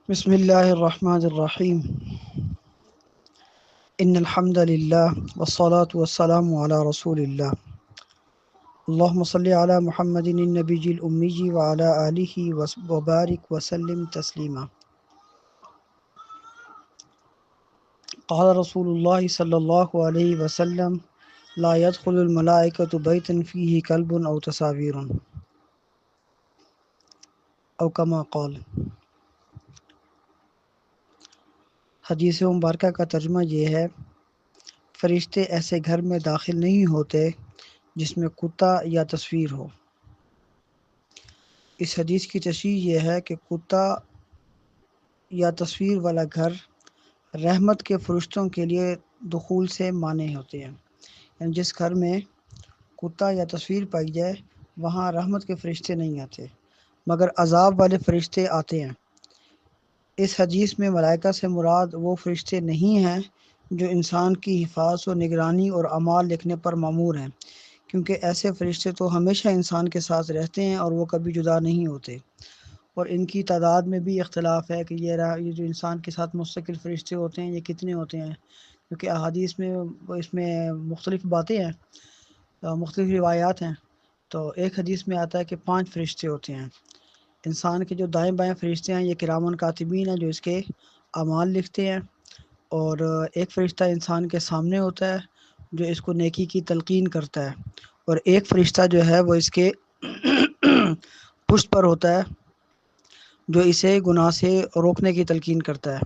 بسم اللہ الرحمن الرحیم ان الحمد للہ والصلاة والسلام علی رسول اللہ اللہم صلی علی محمد النبی الامی وعلی آلہ وبارک وسلم تسلیما۔ قال رسول اللہ صلی اللہ علیہ وسلم لا يدخل الملائکۃ بیتا فیہ کلب او تصاویر او کما قال۔ حدیث مبارکہ کا ترجمہ یہ ہے: فرشتے ایسے گھر میں داخل نہیں ہوتے جس میں کتا یا تصویر ہو۔ اس حدیث کی تشریح یہ ہے کہ کتا یا تصویر والا گھر رحمت کے فرشتوں کے لیے دخول سے مانع ہوتے ہیں، یعنی جس گھر میں کتا یا تصویر پائی جائے وہاں رحمت کے فرشتے نہیں آتے مگر عذاب والے فرشتے آتے ہیں۔ اس حدیث میں ملائکہ سے مراد وہ فرشتے نہیں ہیں جو انسان کی حفاظت و نگرانی اور اعمال لکھنے پر مامور ہیں، کیونکہ ایسے فرشتے تو ہمیشہ انسان کے ساتھ رہتے ہیں اور وہ کبھی جدا نہیں ہوتے، اور ان کی تعداد میں بھی اختلاف ہے کہ یہ جو انسان کے ساتھ مستقل فرشتے ہوتے ہیں یہ کتنے ہوتے ہیں، کیونکہ احادیث میں اس میں مختلف باتیں ہیں، مختلف روایات ہیں۔ تو ایک حدیث میں آتا ہے کہ 5 فرشتے ہوتے ہیں۔ انسان کے جو دائیں بائیں فرشتے ہیں یہ کرامن کاتبین ہیں جو اس کے اعمال لکھتے ہیں، اور ایک فرشتہ انسان کے سامنے ہوتا ہے جو اس کو نیکی کی تلقین کرتا ہے، اور ایک فرشتہ جو ہے وہ اس کے پشت پر ہوتا ہے جو اسے گناہ سے روکنے کی تلقین کرتا ہے۔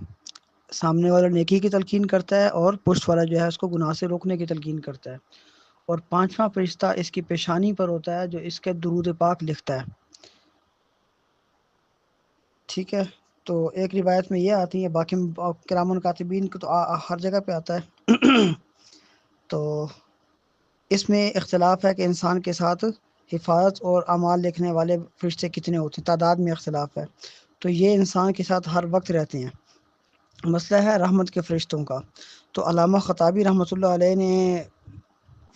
سامنے والا نیکی کی تلقین کرتا ہے اور پشت والا جو ہے اس کو گناہ سے روکنے کی تلقین کرتا ہے، اور 5واں فرشتہ اس کی پیشانی پر ہوتا ہے جو اس کے درود پاک لکھتا ہے۔ ٹھیک ہے، تو ایک روایت میں یہ آتی ہے، باقی کرامن کاتبین کو تو ہر جگہ پہ آتا ہے۔ تو اس میں اختلاف ہے کہ انسان کے ساتھ حفاظت اور اعمال لکھنے والے فرشتے کتنے ہوتے ہیں، تعداد میں اختلاف ہے۔ تو یہ انسان کے ساتھ ہر وقت رہتے ہیں۔ مسئلہ ہے رحمت کے فرشتوں کا، تو علامہ خطابی رحمۃ اللہ علیہ نے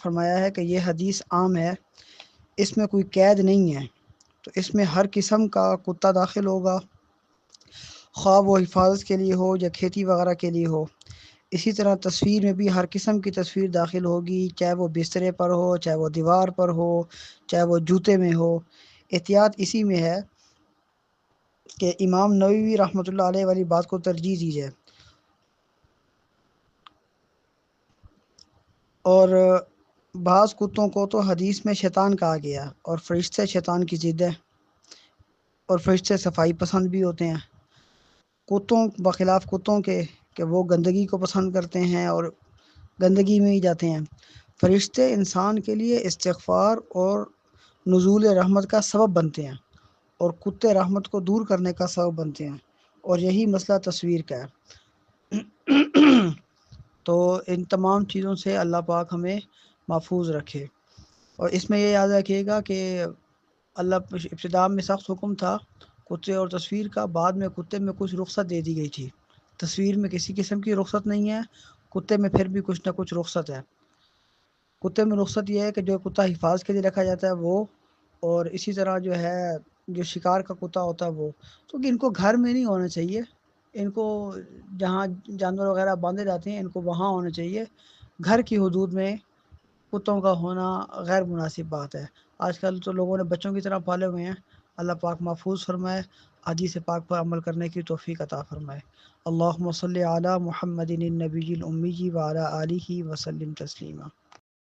فرمایا ہے کہ یہ حدیث عام ہے، اس میں کوئی قید نہیں ہے، تو اس میں ہر قسم کا کتا داخل ہوگا، خواہ وہ حفاظت کے لیے ہو یا کھیتی وغیرہ کے لیے ہو۔ اسی طرح تصویر میں بھی ہر قسم کی تصویر داخل ہوگی، چاہے وہ بسترے پر ہو، چاہے وہ دیوار پر ہو، چاہے وہ جوتے میں ہو۔ احتیاط اسی میں ہے کہ امام نووی رحمۃ اللہ علیہ والی بات کو ترجیح دی جائے، اور بعض کتوں کو تو حدیث میں شیطان کہا گیا، اور فرشتے شیطان کی ضد ہے، اور فرشتے صفائی پسند بھی ہوتے ہیں کتوں بخلاف کتوں کے کہ وہ گندگی کو پسند کرتے ہیں اور گندگی میں ہی جاتے ہیں۔ فرشتے انسان کے لیے استغفار اور نزول رحمت کا سبب بنتے ہیں، اور کتے رحمت کو دور کرنے کا سبب بنتے ہیں، اور یہی مسئلہ تصویر کا ہے۔ تو ان تمام چیزوں سے اللہ پاک ہمیں محفوظ رکھے، اور اس میں یہ یاد رکھیے گا کہ اللہ ابتدا میں سخت حکم تھا کتے اور تصویر کا، بعد میں کتے میں کچھ رخصت دے دی گئی تھی، تصویر میں کسی قسم کی رخصت نہیں ہے، کتے میں پھر بھی کچھ نہ کچھ رخصت ہے۔ کتے میں رخصت یہ ہے کہ جو کتا حفاظت کے لیے رکھا جاتا ہے وہ، اور اسی طرح جو ہے جو شکار کا کتا ہوتا ہے وہ، تو ان کو گھر میں نہیں ہونا چاہیے، ان کو جہاں جانور وغیرہ باندھے جاتے ہیں ان کو وہاں ہونا چاہیے، گھر کی حدود میں کتوں کا ہونا غیر مناسب بات ہے۔ آج کل تو لوگوں نے بچوں کی طرح پالے ہوئے ہیں، اللہ پاک محفوظ فرمائے، حدیث پاک پر عمل کرنے کی توفیق عطا فرمائے۔ اللہم صلی علی محمد النبی الامی وعلی آلہ وسلم تسلیما۔